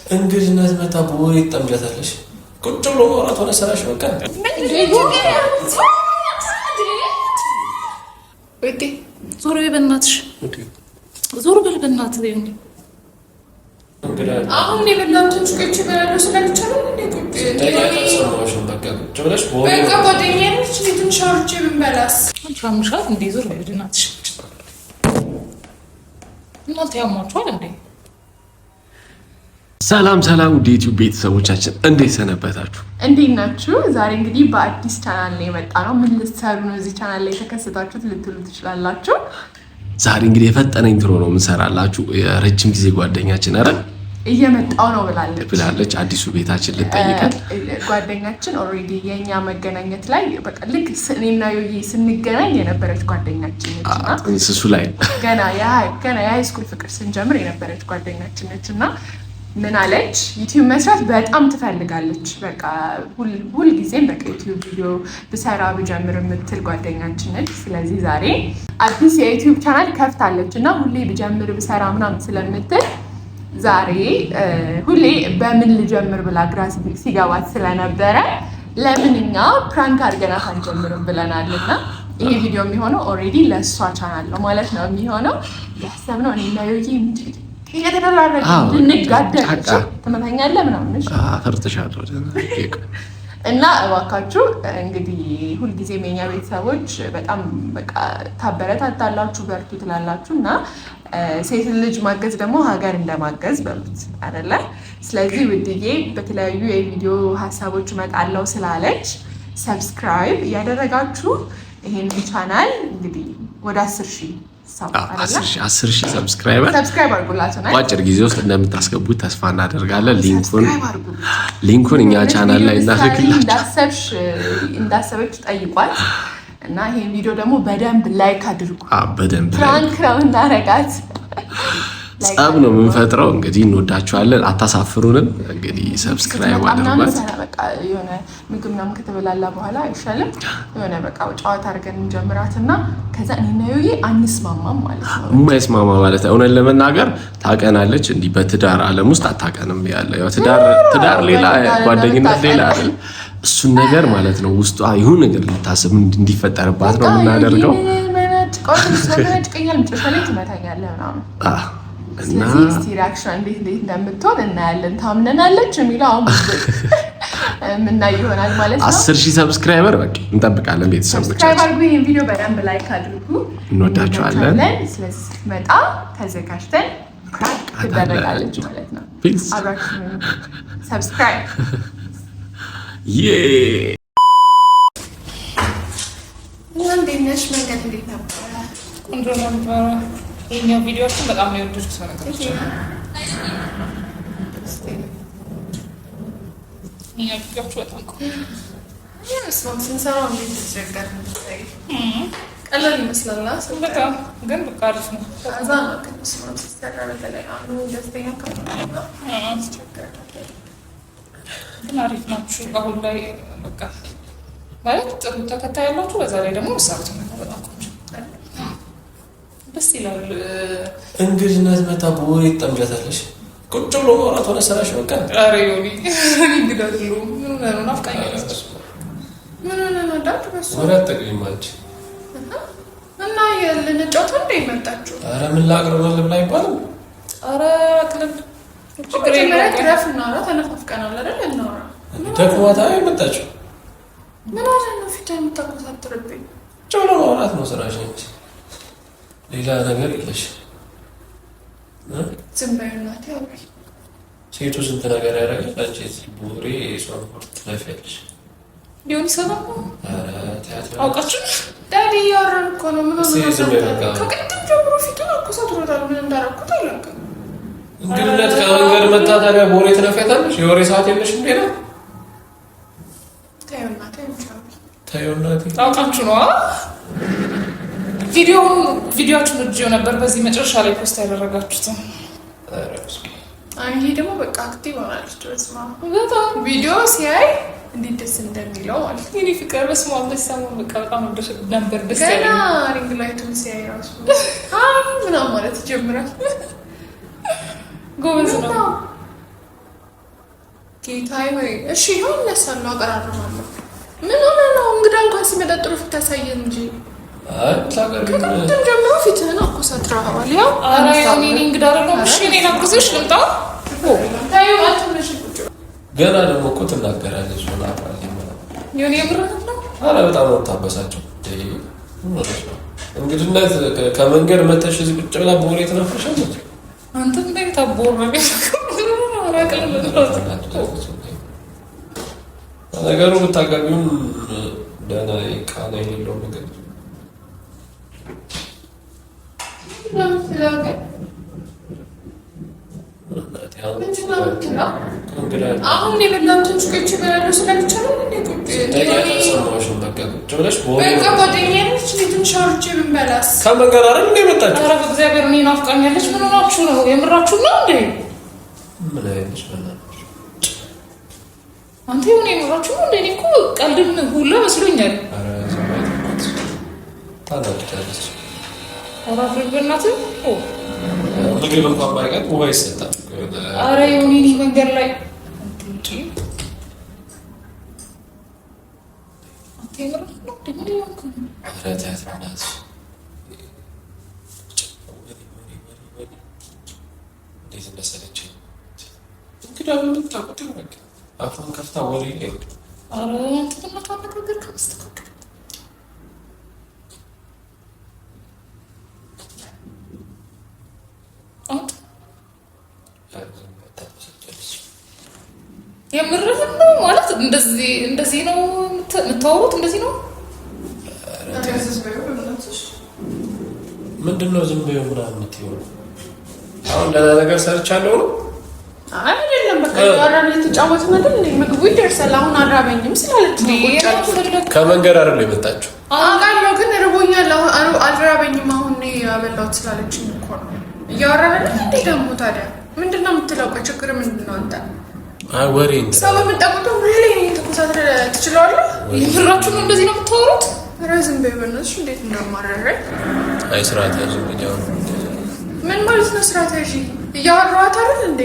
እንግዲህ መታ በወሬ ይጠምደታለሽ። ቁጭ ብሎ ማውራት ሆነ ስራሽ በቃ። ወይቴ ዞር በይ በእናትሽ፣ ዞር በል በእናትህ። ይሁን አሁን የበላሁትን ጭቆች በላለው ስለሚቻለው እንዴ ቁጭ በቃ ጓደኛዬ ነች። ትንሽ አውርቼ ብንበላስ ሻምሻት እንዴ? ዞር በይ በእናትሽ። እናንተ ያሟችኋል እንዴ? ሰላም ሰላም፣ ውድ ዩቲዩብ ቤተሰቦቻችን እንዴት ሰነበታችሁ? እንዴት ናችሁ? ዛሬ እንግዲህ በአዲስ ቻናል ላይ የመጣ ነው። ምን ልትሰሩ ነው እዚህ ቻናል ላይ የተከሰታችሁት ልትሉ ትችላላችሁ። ዛሬ እንግዲህ የፈጠነ ኢንትሮ ነው የምንሰራላችሁ። የረጅም ጊዜ ጓደኛችን አረ እየመጣው ነው ብላለች። አዲሱ ቤታችን ልጠይቀን ጓደኛችን ኦልሬዲ የኛ መገናኘት ላይ በቃ ልክ እኔና ዮዬ ስንገናኝ የነበረች ጓደኛችን ነችና እንስሱ ላይ ገና የሃይስኩል ፍቅር ስንጀምር የነበረች ጓደኛችን ነችና ምን አለች? ዩቲዩብ መስራት በጣም ትፈልጋለች። በቃ ሁል ጊዜም በቃ ዩቲዩብ ቪዲዮ ብሰራ ብጀምር የምትል ጓደኛችን ነች። ስለዚህ ዛሬ አዲስ የዩቲዩብ ቻናል ከፍታለች እና ሁሌ ብጀምር ብሰራ ምናምን ስለምትል ዛሬ ሁሌ በምን ልጀምር ብላ ግራ ሲገባት ስለነበረ ለምን እኛ ፕራንክ አድርገናት አንጀምርም ብለናልና ይሄ ቪዲዮ የሚሆነው ኦልሬዲ ለእሷ ቻናል ነው ማለት ነው የሚሆነው። ያሰብነው እኔና ዮዬ እየተደራረገ ልንጋደል ትመታኛለህ ምናምን ፈርተሻለሁ እና እባካችሁ እንግዲህ ሁልጊዜም የኛ ቤተሰቦች በጣም በቃ ታበረታታላችሁ፣ በርቱ ትላላችሁ እና ሴት ልጅ ማገዝ ደግሞ ሀገር እንደማገዝ በሉት አይደለ? ስለዚህ ውድዬ በተለያዩ የቪዲዮ ሀሳቦች እመጣለሁ ስላለች ሰብስክራይብ እያደረጋችሁ ይሄንን ቻናል እንግዲህ ወደ 10,000 ሰብስክራይበር አድርጉላት ነው። በአጭር ጊዜ ውስጥ እንደምታስገቡት ተስፋ እናደርጋለን። ሊንኩን እኛ ቻናል ላይ እናደርግላችሁ። እንዳሰበች ጠይቋት እና ይሄን ቪዲዮ ደግሞ በደንብ ላይክ አድርጉ። በደንብ ፕራንክ ነው እናረጋት። ጸብ ነው የምንፈጥረው። እንግዲህ እንወዳችኋለን፣ አታሳፍሩንም። እንግዲህ ሰብስክራይብ አድርጓት። በቃ የሆነ ምግብ ምናምን ከተበላላ በኋላ አይሻልም? የሆነ በቃ ጨዋታ አድርገን እንጀምራትና ከዛ እኔና ዮዬ አንስማማም ማለት ነው። የማይስማማ ማለት እውነት ለመናገር ታቀናለች። እንዲህ በትዳር ዓለም ውስጥ አታቀንም። ያለ ያው ትዳር ሌላ፣ ጓደኝነት ሌላ አይደል? እሱን ነገር ማለት ነው ውስጧ ይሁን ነገር ልታስብ እንዲፈጠርባት ነው የምናደርገው። ስለዚህ ሪአክሽን እንዴት እንደምትሆን እናያለን። ታምነናለች የሚለው አሁን የምናይ ይሆናል ማለት ነው። 10,000 ሰብስክራይበር በቃ እንጠብቃለን። ቤተሰቦች ሰብስክራይብ አድርጉ፣ ይሄን ቪዲዮ በደንብ ላይክ አድርጉ። እንወዳችኋለን። ስለዚህ ስትመጣ ተዘጋጅተን ፕራንክ ትደረጋለች ማለት ነው። አብራችሁ ሰብስክራይብ እንዴት ነሽ? መንገድ እንዴት ነበረ? ቆንጆ ነበረ። የኛው ቪዲዮዎችን በጣም ነው የወደድኩት። ነገሮች የኛው ቪዲዮዎች በጣም ስንሰራው እንዴት ተቸገር ቀላል ይመስላል። በጣም ግን በቃ አሪፍ ነው። እዛ ነው ግን ሲሰራ በተለይ አሁን ደስተኛ ግን አሪፍ ናችሁ። አሁን ላይ በቃ ማለት ጥሩ ተከታይ ያላችሁ፣ በዛ ላይ ደግሞ መሳሩት ነው በጣም ቆንጆ ደስ ይላል። እንግዲህ መታ በወሬ ይጠምደታለሽ። ቁጭ ብሎ ማውራት ሆነ ስራሽ በቃ። ኧረ ዮኒ እንግዳሉ ምን ነው ናፍቃኝ ነበር። ምን ነው ዳት በሱ ወሬ አትጠቅሚም አንቺ እና የልንጫወት እንደ ይመጣችሁ። ኧረ ምን ላቅርብ ልብላ አይባልም። ኧረ አቅልል ችግር የለም። ግራፍ እናውራ፣ ተነፋፍቀናል አይደል? እናውራ። ደክሟታ የመጣችው ምን አለ ነው ፊት የምታቆሳጥርብኝ? ቁጭ ብሎ ማውራት ነው ስራሽ እንጂ ሌላ ነገር የለሽ። ዝም በይ እናቴ አውሪ። ሴቱ ስንት ነገር ያደርጋል። አንቺ እዚህ ቦሬ ሶንኮርት ትለፊያለሽ። ሊሆን ይሰራል። አውቃችሁ ዳዲ እያወራን እኮ ነው። ምን ነው ከቅድም ጀምሮ ፊቱን አቆሳጥሮታል። ምን እንዳደረኩት አላውቅም። እንግዲህ ከመንገድ መጣ ታዲያ ቦሬ ትለፊያታለሽ። የወሬ ሰዓት የለሽ እንዴ ነው? ተይው እናቴ አውቃችሁ ነው። ቪዲዮዎቹን እጅው ነበር በዚህ መጨረሻ ላይ ፖስት ያደረጋችሁት። ይሄ ደግሞ በቃ አክቲቭ ሆናለች። በስመ አብ በጣም ቪዲዮ ሲያይ እንዴት ደስ እንደሚለው ማለት ነው። የእኔ ፍቅር በስመ አብ በሰሞኑ በቃ በጣም ነበር ደስ ያለኝ። ገና ሪንግ ላይቱን ሲያይ ራሱ ምናምን ማለት ይጀምራል። ጎበዝ ነው። ጌታዬ ወይ እሺ ይሁን እነሳለሁ፣ አቀራርባለሁ። ምን ሆነ ነው እንግዳ እንኳን ሲመጣ ጥሩ ፊት ታሳየን እንጂ ከቅድም ጀምሮ ፊትህን አኮሳትረኸዋል። ያው ኧረ እኔ እንግዳ አይደለሁም። እሺ እኔ ላግዝሽ ልምጣ። ገና ደግሞ እኮ ትናገራለች። የሆነ የምርህ ነው። ኧረ በጣም ነው የምታበሳቸው። እንግድነት ከመንገድ መተሽ እዚህ ቁጭ ብላ በወሬ ትነፍርሻለች። አንተ እንዴት ታቦረኝ ነገሩ ብታገቢውም ደህና ቃና የሌለው ነገር አሁን የበላሁትን ጩቄች በላሉ ስለሚቻለው ከመንገድ አይደል እንደ መጣችሁ? ኧረ በእግዚአብሔር እኔ ናፍቃኛለች። ምን ሆናችሁ ነው? የምራችሁ ነው እንዴ? ምን አይነት አንተ የሆነ የምራችሁ ነው እንዴ? እኔ እኮ ቀልድም ሁላ መስሎኛል። ታናድዳለች። ኧረ በእናትህ ምግብ እንኳን ባይቀር ውሃ ይሰጣል። ኧረ የሆነ እኔ መንገድ ላይ እንዴት እንደሰለችኝ እንግዳ በምታውቁት አፏን ከፍታ ወሬ ነገር ከመስተካከል የምርህን ነው ማለት እንደዚህ ነው የምታወሩት? እንደዚህ ነው ምንድን ነው ዝም ብሎ ምናምን የምትይው? አሁን ደህና ነገር ሰርቻለሁ ነው አይደለም። በቃ አራን ልትጫወት ነው እንዴ? ምግቡ ይደርሳል። አሁን አራበኝም ስላለች ነው ቁጭ ከመንገድ አይደል የመጣችው? አውቃለሁ፣ ግን ርቦኛል። አልራበኝም አሁን ያበላሁት ስላለችኝ እኮ ነው። እያወራን እንዴ? ደግሞ ታዲያ ምንድን ነው የምትለው? ችግር ምንድን ነው? አንተ ወሬ ሰው በምጠቁት ሪሊ ተኮሳትረ ትችላለህ? የምራችሁ ነው እንደዚህ ነው የምታወሩት? ረዝም በበነሽ እንዴት እንደማረረኝ አይ ስርዓት ያዥ እንግዲህ ምን ማለት ነው? ስርዓት ያዥ እያወራኋት አይደል እንዴ?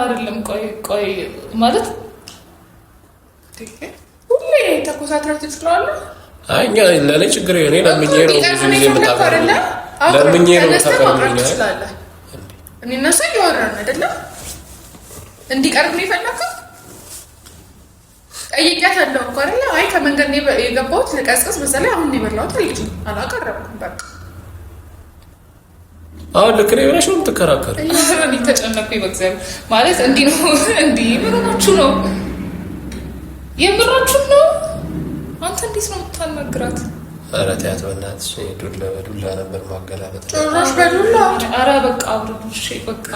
አይደለም። ቆይ ማለት ሁሌ ተኮሳትረ ትችላለህ? አይ እኛ ለኔ ችግር የኔ ለምኜ ነው ብዙ ጊዜ የምታቀርብልኝ ለምኜ ነው የምታቀርብልኝ አይደል? እኔ እና እሷ እያወራን አይደለም? እንዲቀርብ ነው የፈለከው? ጠይቂያታለሁ እኮ አይደለ? አይ ከመንገድ ነው የገባሁት ልቀስቅስ፣ በዛ ላይ አሁን ነው የበላሁት አለችኝ። አላቀረብኩም በቃ። አሁን ልክ ነኝ ብለሽ ነው የምትከራከር? እኔ ተጨነኩኝ በእግዚአብሔር። ማለት እንዲህ ነው እንዲህ ምን ሆናችሁ ነው? የምራችሁ ነው? አንተ እንዴት ነው የምታናግራት? ኧረ ተያት በእናትሽ። ዱላ በዱላ ነበር ማገላበጥ። ጭራሽ በዱላ? ኧረ በቃ አብረን እሺ በቃ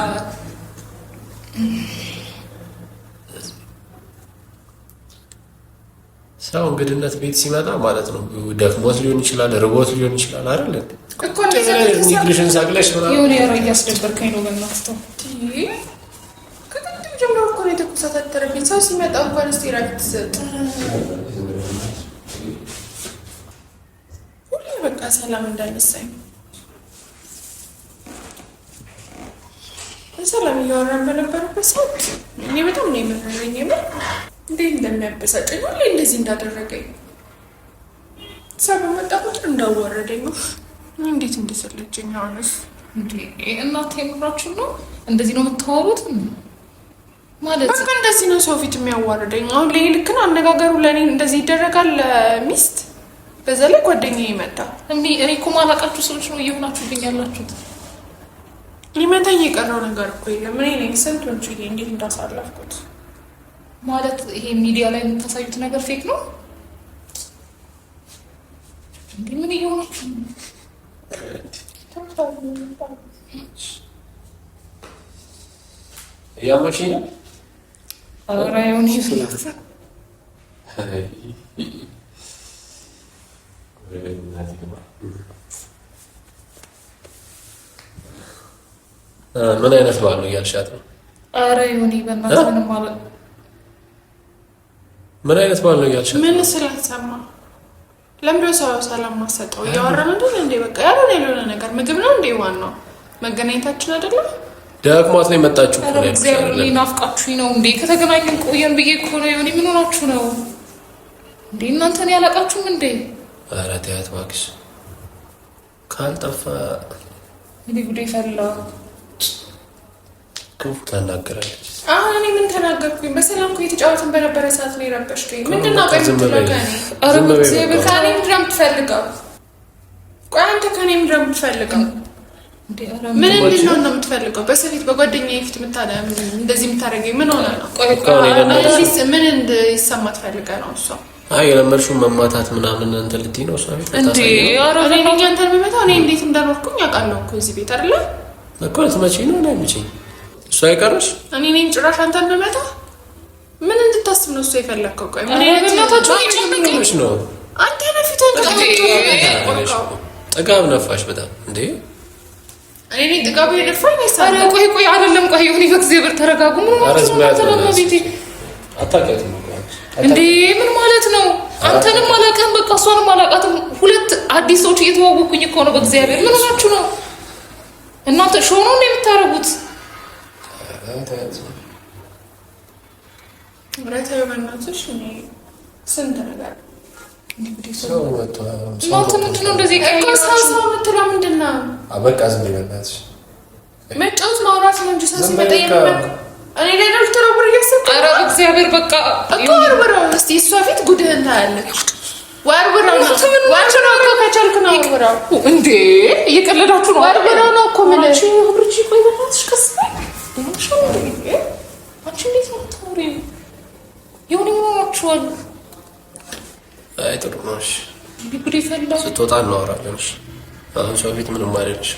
ሰው እንግድነት ቤት ሲመጣ ማለት ነው ደክሞት ሊሆን ይችላል፣ ርቦት ሊሆን ይችላል አይደል እኮ እንደዚህ እንግሊሽን ሳቅለሽ ምናምን የሆነ ያረ እያስደበርከኝ ነው በእናትህ። ከቅድም ጀምሮ እኮ ነው የተኮሳተረብኝ። ሰው ሲመጣ እንኳን እስኪ እረፍት ትሰጥ። ሁሌ በቃ ሰላም እንዳነሳኝ በሰላም እያወራን በነበረበት ሰዓት እኔ በጣም ነው የመረረኝ። እንዴት እንደሚያበሳጨኝ ሁሌ እንደዚህ እንዳደረገኝ ሰው በመጣ ቁጥር እንዳዋረደኝ ነው። እንዴት እንደሰለቸኝ አሁንስ። እንዴ እናቴ የምራችሁ ነው እንደዚህ ነው የምታወሩት? ማለት በቃ እንደዚህ ነው ሰው ፊት የሚያዋርደኝ። አሁን ለኔ ልክ ነው አነጋገሩ። ለኔ እንደዚህ ይደረጋል ሚስት፣ በዛ ላይ ጓደኛዬ ይመጣ። እኔ እኮ ማላውቃችሁ ሰዎች ነው እየሆናችሁብኝ ያላችሁት። ሊመታኝ የቀረው ነገር እኮ የለም። እኔ ነኝ ስንቶቹ ይሄ እንዴት እንዳሳለፍኩት። ማለት ይሄ ሚዲያ ላይ የምታሳዩት ነገር ፌክ ነው እንዴ? ምን እየሆናችሁ ነው? ያማሽ ነው አራዩን ይፍላታ ምን አይነት ባል ነው እያልሻት ነው? ኧረ ይሁን በእናትህ ምንም ማለት ምን አይነት ባል ነው እያልሻት? ምን ስላልሰማ ለምንድነው ሰው ሰላም ማሰጠው? እያወራን አይደል እንዴ? በቃ ያልሆነ ነገር ምግብ ነው እንዴ? ዋናው መገናኘታችን አይደለም? ደክሟት ነው የመጣችሁ እኮ ነው። እግዚአብሔር ናፍቃችሁኝ ነው እንዴ? ከተገናኘን ቆየን ብዬ እኮ ነው። ዮኒ ምን ሆናችሁ ነው እንዴ? እናንተን ያላቃችሁም እንዴ? ኧረ ተያት እባክሽ ካልጠፋ እኔ ጉዴ ፈላ። ክፉ ታናገራለች። አሁን እኔ ምን ተናገርኩኝ? በሰላም እኮ የተጫወትን በነበረ ሰዓት ነው የረበሽከኝ። ምንድን ነው ቆይ የምትለው ከእኔ? ኧረ እግዚአብሔር ከእኔ ምንድን ነው የምትፈልገው? ቆይ አንተ ከእኔ ምንድን ነው የምትፈልገው? ምን እንድን ነው የምትፈልገው? በሰው ፊት በጓደኛዬ ፊት እንደዚህ የምታደርገኝ ምን ሆነ ነው? ምን እንዲሰማ ትፈልገህ ነው? እሷ አይ የለመድሽውን መማታት ምናምን እንትን ልትይ ነው እሷ ቤት እንዴ? ኧረ እኔ አንተን የምመታው እኔ እንዴት እንዳኖርኩኝ አውቃለሁ እኮ እዚህ ቤት አይደለ እኮ ልትመጪኝ ነው ነው የምችኝ እሷ አይቀርሽ እኔ ነኝ ጭራሽ አንተን የምመታው? ምን እንድታስብ ነው እሱ የፈለግከው? ቆይ ምን ነው አንተ ነፊቱን ጥጋብ ነፋሽ በጣም እንዴ? እኔ ነኝ ጥጋቡ የነፋኝ ይሳለ። ቆይ ቆይ አይደለም ቆይ ዮኒ በእግዚአብሔር ተረጋጉ። ምን ማለት ነው? ቤቴ አታውቂያትም እንዴ? ምን ማለት ነው? አንተንም አላውቅም በቃ እሷንም አላውቃትም። ሁለት አዲስ ሰዎች እየተዋወቁኝ እኮ ነው። በእግዚአብሔር ምን ሆናችሁ ነው እናንተ? ሾው ነው እንደ የምታረጉት? ምራታዊ በእናትሽ እኔ ስንት ነገር እናንተ ምንድን ነው እንደዚህ ሰው የምትለው ምንድን ነው? በቃ ዝም በይ በእናትሽ። መጫወት ማውራት ነው እንጂ ሰው ሲመጣ እኔ ላይ ነው ልትረብር እያሰብክ? ኧረ እግዚአብሔር በቃ እኮ ወርውረው እስኪ እሷ ፊት ጉድህን ታያለች። ወርውረው ነው እኮ ከቻልክ ነው ወርውረው። እንዴ እየቀለዳችሁ ነው? ወርውረው ነው እኮ የምልሽ። ብርቺ ቆይ በእናትሽ ቀስ አንቺ እንዴት ነው የምታወሪው? ዮኒ ምን ሆናችኋል? አይ ጥሩ ነው እሺ። ጉዴ ፈላ። ስትወጣ እናወራለን እሺ። አሁን ሰው ፊት ምንም አይደለሽ።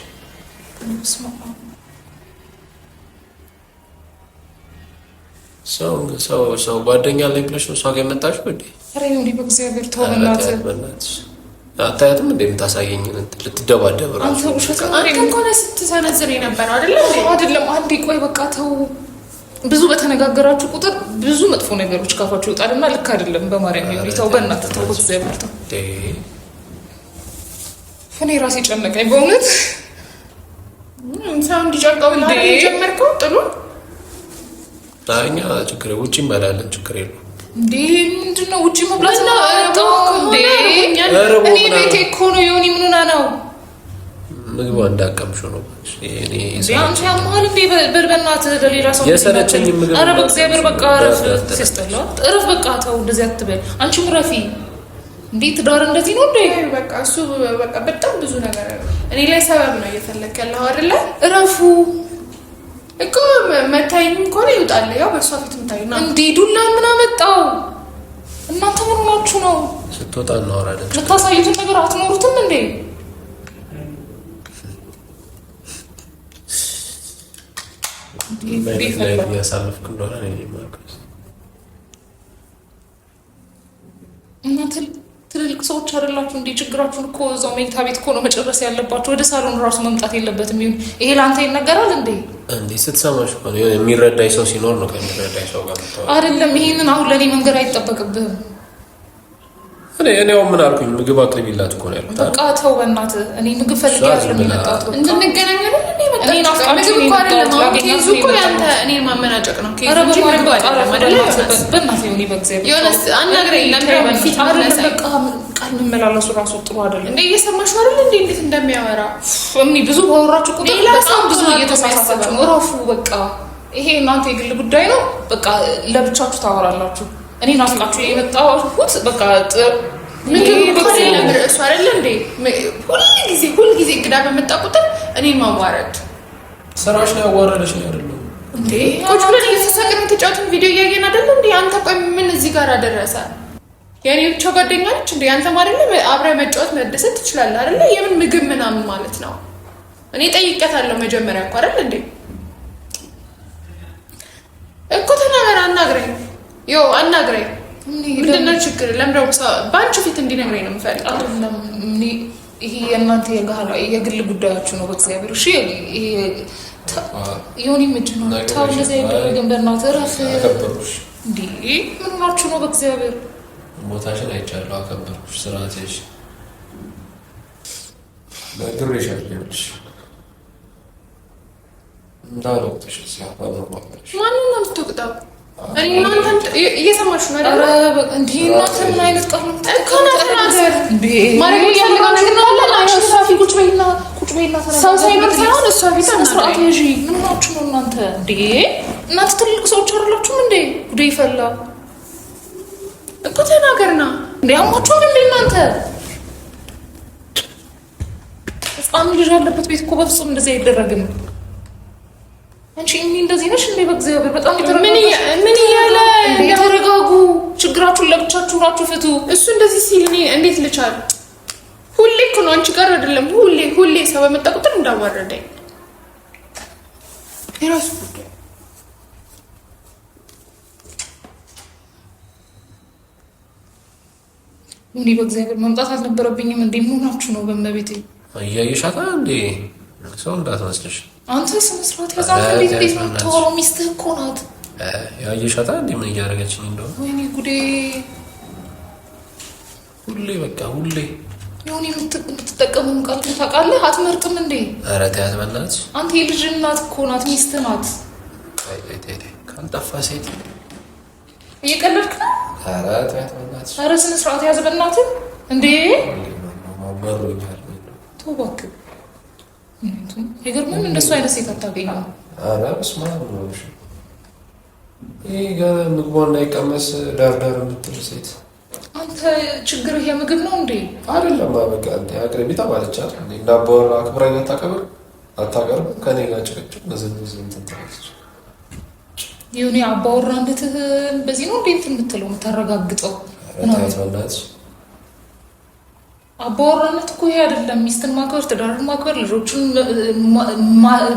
ሰው ጓደኛ ላይ ብለሽ ነው እሷ ጋር የመጣሽው እንዴ? ኧረ ዮኒ በእግዚአብሔር ተው በእናትሽ። አታያትም እንዴ የምታሳየኝ ልትደባደብ ራሱ። አንተ ውሸት አንተ እንኳን ስትሰነዝር የነበረው አይደለም። አንዴ ቆይ በቃ ተው። ብዙ በተነጋገራችሁ ቁጥር ብዙ መጥፎ ነገሮች ካፋችሁ ይወጣልና ልክ አይደለም። በማርያም ዮኒ ተው፣ በእናትህ ተው፣ በእግዚአብሔር ተው። እኔ ራሴ ጨነቀኝ በእውነት። ሰው እንዲጨንቀው ጀመርከው ጥሉ እኛ ችግር ውጭ እንበላለን፣ ችግር የለውም። እንዴ ምንድን ነው ውጭ መብላት ነው? እኔ ቤቴ እኮ ነው ዮኒ። ምን ሆና ነው? ምግቡ እንዳቀምሽው ነው። አንቺ ያመሃል እንዴ? በእናትህ ለሌላ ሰው የሰለቸኝ ምግብ። ኧረ በእግዚአብሔር በቃ እረፍ። ሲያስጠላ እረፍ። በቃ ተው፣ እንደዚህ አትበል። አንቺም ረፊ። እንዴ ትዳር እንደዚህ ነው እንዴ? በቃ እሱ በቃ በጣም ብዙ ነገር እኔ ላይ ሰበብ ነው እየፈለክ ያለው አይደለ? እረፉ እኮ መታየኝ ከሆነ ይውጣል። ያው በእሷ ፊት ምታይና እንዴ ዱላ ምን አመጣው? እናንተ ምን ሆናችሁ ነው? ስትወጣ እናወራለን። የምታሳዩትን ነገር አትኖሩትም እንዴ? እያሳለፍክ እንደሆነ እናንተ ትልልቅ ሰዎች አይደላችሁ እንዴ? ችግራችሁን እኮ እዛው መኝታ ቤት እኮ ነው መጨረስ ያለባችሁ። ወደ ሳሎን ራሱ መምጣት የለበትም። ይሁን ይሄ ለአንተ ይነገራል እንዴ? እንዴ ስትሰማሽ እኮ ነው የሚረዳኝ ሰው ሲኖር ነው ከሚረዳኝ ሰው ጋር የምታወራው አይደለም። ይሄንን አሁን ለእኔ መንገር አይጠበቅብህም። እኔው ምን አልኩኝ? ምግብ አቅርቢላት እኮ ነው ያልኩት። በቃ ተው በእናትህ። እኔ ምግብ ፈልጌ አይደለም የመጣሁት። እንድንገናኝ ነው እንዴ መጣሁ? ምግብ እኮ አይደለም። አሁን ኬዙ እኮ ያንተ እኔን ማመናጨቅ ነው። ኬዙ እንጂ ምግብ አይደለም አይደለ? በእናትህ ዮኒ በእግዚአብሔር ዮናስ አናግረኝ። ለምን ፊት አይደለም በቃ ቃል መመላለሱ ራሱ ጥሩ አይደለም። እንዴ እየሰማሽው አይደል እንዴ እንዴት እንደሚያወራ? እኔ ብዙ ባወራችሁ ቁጥር በጣም ብዙ እየተሳሳታችሁ ነው። እረፉ በቃ። ይሄ እናንተ የግል ጉዳይ ነው። በቃ ለብቻችሁ ታወራላችሁ። እኔ ናፍቃችሁ የመጣሁት በቃ ምግብ በቃ እሱ አይደለ እንዴ? ሁልጊዜ እንግዳ በመጣ ቁጥር እኔን ማዋረድ ስራሽ ላይ አዋረደሽ ነው አይደለም እንዴ? ቁጭ ብለን እየተሳቀን የተጫወትን ቪዲዮ እያየን አይደለ እንዴ? አንተ ቆይ ምን እዚህ ጋር አደረሰ? የኔ ብቻ ጓደኛ ነች እንዴ? አንተም አይደለ አብረህ መጫወት መደሰት ትችላለህ አይደለ? የምን ምግብ ምናምን ማለት ነው? እኔ ጠይቄያታለሁ መጀመሪያ እኮ አይደል እንዴ? እኮ ተናገር፣ አናግረኝ። አናግረኝ። ምንድን ነው ችግር? ለምንድነው በአንቺ ፊት እንዲነግረኝ ነው የምፈልገው? ይሄ የእናንተ የግል ጉዳያችሁ ነው። በእግዚአብሔር እሺ። ዮኒ ምንድን ነው ታው እንደዚህ አይደረግም። በእናትህ እረፍ። እንዴ ምን ሆናችሁ ነው? በእግዚአብሔር ቦታሽን አይቻለሁ፣ አከበርኩሽ። ስርዓትሽ ነግሬሻለሁ። እንዳልወቅትሽ ሲያባሉ ማለሽ ማንን ነው የምትወቅጠው? እኔ እናንተ እየሰማችሁ ነው አይደል? እንዴ እናንተ ምን አይነት ቃል ነው ተናገር እንዴ? ማረግ ያለው ነገር አለ። ሶፊ ቁጭ በይና ሰው ሳይኖር ሳይሆን እሷ ፊት ስርዓት ያዢ። ምን ሆናችሁ ነው እናንተ? እንዴ እናንተ ትልቅ ሰዎች አይደላችሁም እንዴ? ጉዴ ይፈላ እኮ ተናገርና እንዴ አሟችሁ እንዴ እናንተ? ህፃን ልጅ ያለበት ቤት እኮ በፍጹም እንደዚህ አይደረግም። አንቺ እንደዚህ ነሽ እንዴ? በእግዚአብሔር በጣም ምን እያለ ተረጋጉ። ችግራችሁን ለብቻችሁ ናችሁ ፍቱ። እሱ እንደዚህ ሲል እኔ እንዴት ልቻል? ሁሌ እኮ ነው አንቺ ጋር አይደለም። ሁሌ ሰው በመጣ ቁጥር እንዳዋረደኝ የራሱ ጉዳይ። እኔ በእግዚአብሔር መምጣት አልነበረብኝም እንዴ? ምናችሁ ነው? በመቤቴ እያየሻታ እንዴ? ሰው እንዳትመስልሽ አንተ ስነ ስርዓት ያዛት። እንዴት ነው የምታወራው? ሚስትህ እኮ ናት። ያየሻታ እንዴ? ምን እያደረገችኝ እንደሆነ። ወይኔ ጉዴ! ሁሌ በቃ ሁሌ የሆነ የምትጠቀመውን ቃል ታውቃለህ? አትመርጥም እንዴ? ኧረ ተያት በእናትሽ። አንተ የልጅ እናት እኮ ናት፣ ሚስትህ ናት። ካልጠፋ ሴት እየቀለድክ ነው? ኧረ ተያት በእናትሽ። ኧረ ስነ ስርዓት ያዝ በእናትህ እንዴ! መሮኛል። ተው እባክህ። ይገርምም እንደሱ አይነት ሴት አታገኝም። ኧረ በስመ አብ ነው። ይህ ገና ምግቧን እንዳይቀመስ ዳርዳር የምትል ሴት። አንተ ችግርህ የምግብ ነው እንዴ? አይደለም። በቃ አቅርቢ ተባለቻት። እንዳባወራ አክብራኝ አታቀርብ ከኔ ጋር ጭቅጭቅ መዝን ትንትላለች። ይሁን አባወራነትህ በዚህ ነው እንዴ እንትን የምትለው የምታረጋግጠው? በእናትሽ አባወራነት እኮ ይሄ አይደለም። ሚስትን ማክበር፣ ትዳርን ማክበር፣ ልጆችን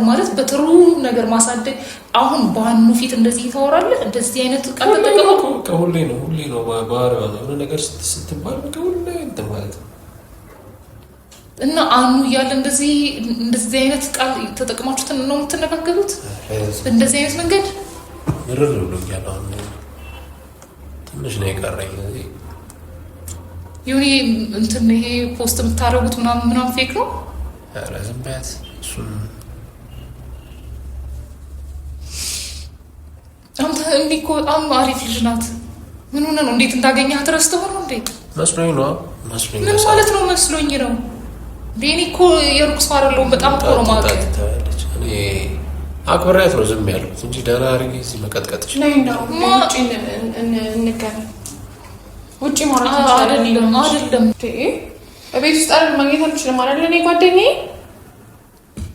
ማለት በጥሩ ነገር ማሳደግ። አሁን በአኑ ፊት እንደዚህ ታወራለህ? እንደዚህ አይነት ቃል ተጠቀመው። ሁሌ ነው ባህሪዋ ነው። የሆነ ነገር ስትባል ሁሌ እንትን ማለት ነው። እና አኑ እያለ እንደዚህ አይነት ቃል ተጠቅማችሁትን ነው የምትነጋገሩት? እንደዚህ አይነት መንገድ ምርር ብሎኛል። አሁን ትንሽ ነው የቀረኝ። ይሁን እንትን ይሄ ፖስት የምታደርጉት ምናምን ፌክ ነው። ኧረ ዝም በያት። እሱን አንተ እንዲህ እኮ በጣም አሪፍ ልጅ ናት። ምን ሆነ ነው? እንዴት እንዳገኘሃት ረስተኸው ነው እንዴ? መስሎኝ ነው። ምን ማለት ነው መስሎኝ ነው? እኔ እኮ የሩቅ ሰው አይደለሁም። በጣም ጥሩ ነው ማለት ትላለች። እኔ አክብሬያት ነው ዝም ያልኩት እንጂ ደህና አድርጌ እዚህ መቀጥቀጥሽ ነው እንደው ውጪ እንገናኝ። ውጪ ማለት አይደለም። ቤት ውስጥ አይደል ማግኘት አልችልም አይደል? እኔ ጓደኛዬ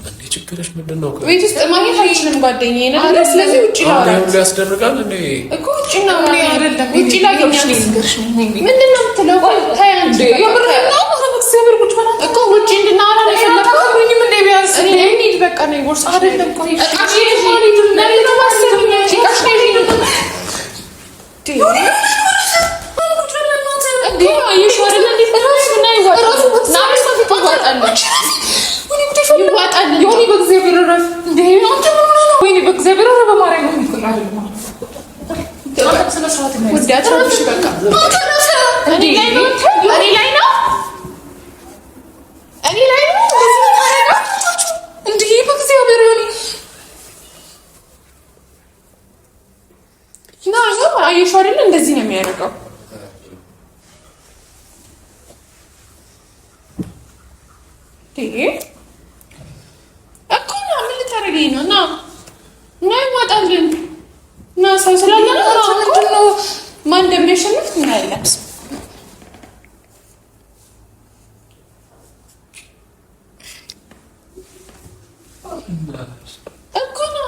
እንዴ ችግርሽ ምንድን ነው? ቤት ውስጥ ማግኘት አልችልም ጓደኛዬ ነው አይደል? ስለዚህ ውጪ ላውራት ሁሉ ያስደርጋል እንዴ እኮ ውጪ ነው አይደለም? ውጪ ላገኝሽ ምንድን ነው የምትለው? ታይ አንዴ የምር ነው እግዚአብሔር ቁጭ በላ እኮ ውጪ እንድናወራ ነው የፈለከው? ምንም እንደ ቢያንስ እኔ እንሂድ በቃ ነው ቦርሳ አይደለም እኮ እሺ ማለት ነው ማሰብኝ እሺ አየሽው አይደል? እንደዚህ ነው የሚያደርገው። እኮ ና ምን ልታደርገኝ ነው? ና ይዋጣልን እና ሰው ስላለ ነው ማን እንደሚያሸንፍ እናያለን። እኮ ና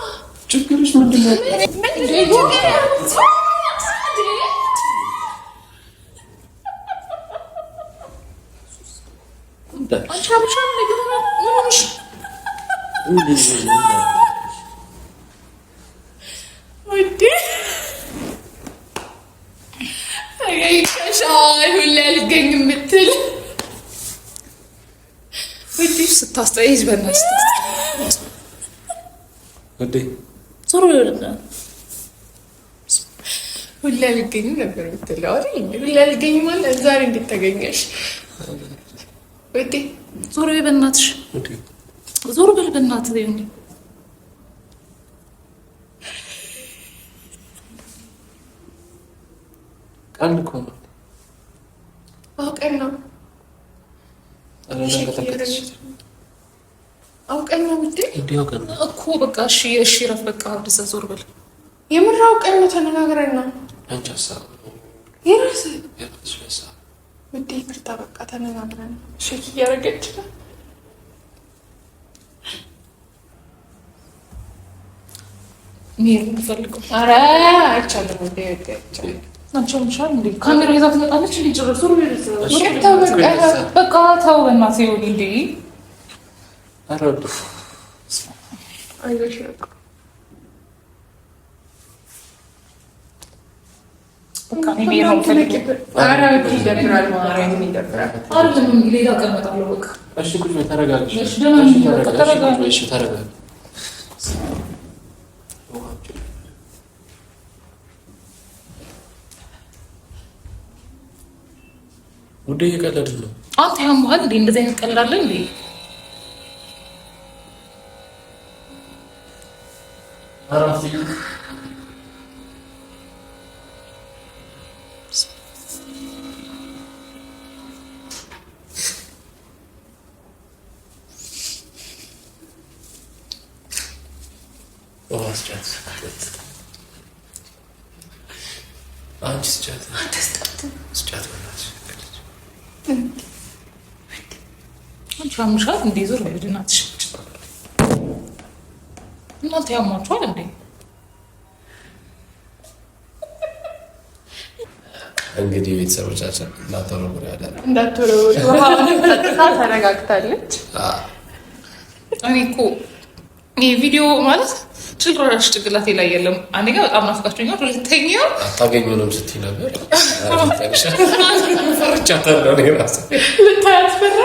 ችግርሽ ምንድን ነው? ስታስጠይዝ በእናትህ ዞሮ ሁሌ አልገኝም ነበር የምትለው አይደል? ሁሌ አልገኝም ማለት ዛሬ እንዴት ተገኘሽ? ዞሮ በእናትሽ ዞሮ በል በእናትህ አንድ እኮ ነው። አውቀን ነው አውቀን ነው ውዴ እኮ በቃ እሺ እሺ ረፍ በቃ ወደዛ ዞር በል። የምር አውቀን ነው ተነጋግረን ነው። አንቺ ሀሳብ የራስህ ውዴ ይቅርታ በቃ ተነጋግረን ነው። ሼክ እያደረገች ነው። ሚሄድ የምፈልገው ኧረ አይቻልም ውዴ አይቻልም። ናቸውምሻል እንዴ ካሜራ ይዛ ትመጣለች እንዴ? ጭራሽ ዞር በቃ ተው በእናትህ ይሁን እንዴ። ኧረ አይዞሽ በቃ በቃ እኔ ብሄር ነው የምፈልገው። ኧረ ይደብራል ማርያምን ይደብራል። አይደለም ሌላ ቀን እመጣለሁ በቃ። እሺ ቁጭ በይ ተረጋጊ። እሺ ደህና ነኝ በቃ ተረጋጊ። እሺ ተረጋጊ። ውዴ እየቀለድን ነው። አንተ ያምሃል እንዴ? እንደዚህ አይነት ቀልድ አለ እንዴ? አራፊ አንቺ ስጫት አንቺ አምሻል እንዴ? ዞር በይ እናትሽ። እናንተ ያማችኋል እንዴ? እንግዲህ ቤተሰቦቻችን እንዳትወረውሪ ያዳል እንዳትወረውሪ። ውሃውንም ጠጥታ ተረጋግታለች። እኔ እኮ ይሄ ቪዲዮ ማለት ጭራሽ ጭንቅላቴ ላይ የለም። አንደኛ በጣም ናፍቃችሁኛል፣ ሁለተኛ አታገኙንም ስትይ ነበር። ፈርቻታለሁ እኔ እራሴ ልታያስፈራ።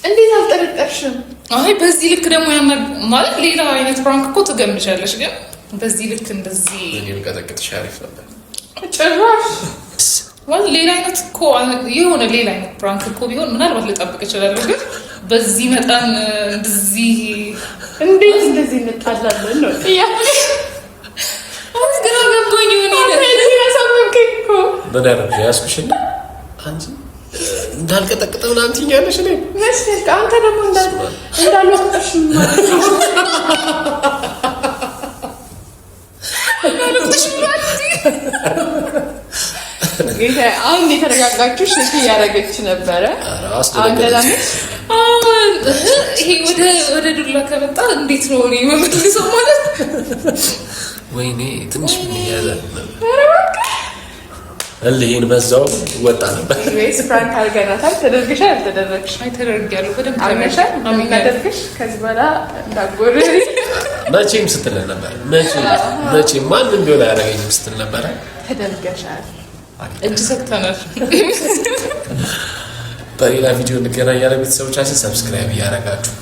እንዴት አልጠረጠርሽም? አይ በዚህ ልክ ደግሞ ማለት ሌላ አይነት ፕራንክ እኮ ትገምቻለሽ፣ ግን በዚህ ልክ እንደዚህ እኔ ልቀጠቅጥሽ አሪፍ ነበር። ጭራሽ ማለት ሌላ አይነት እኮ የሆነ ሌላ አይነት ፕራንክ እኮ ቢሆን ምናልባት ልጠብቅ እችላለሁ፣ ግን በዚህ መጠን እንደዚህ እንዴት እንደዚህ እንጣላለን ነው ጥያቄ። ግን አገባኝ ሆነ ምን ያደረግሽ? ያስኩሽና አንቺ እንዳልቀጠቅጠው ምናምን ትይኛለሽ። እኔ መስለሽ አንተ ደግሞ እንዳልወጣሽ አሁን የተረጋጋችሁ ሼክ እያደረገች ነበረ። ይሄ ወደ ዱላ ከመጣ እንዴት ነው እኔ የምመልሰው? ማለት ወይኔ ትንሽ ምን እያዘን እልህን በዛው ወጣ ነበር። ወይስ ፍራንክ አድርገናታል? ተደርግሻል? አልተደረግሽ? አይ ተደርጊያለሁ። በደንብ አልመሻል እናደርግሽ። ከዚህ በኋላ እንዳጎርሪ መቼም ስትል ነበር። መቼም ማንም ቢሆን አያደርገኝም ስትል ነበረ። ተደርገሻል። እጅ ሰጥተናል። በሌላ ቪዲዮ እንገናኛለን። ቤተሰቦቻችን ሰብስክራይብ እያደረጋችሁ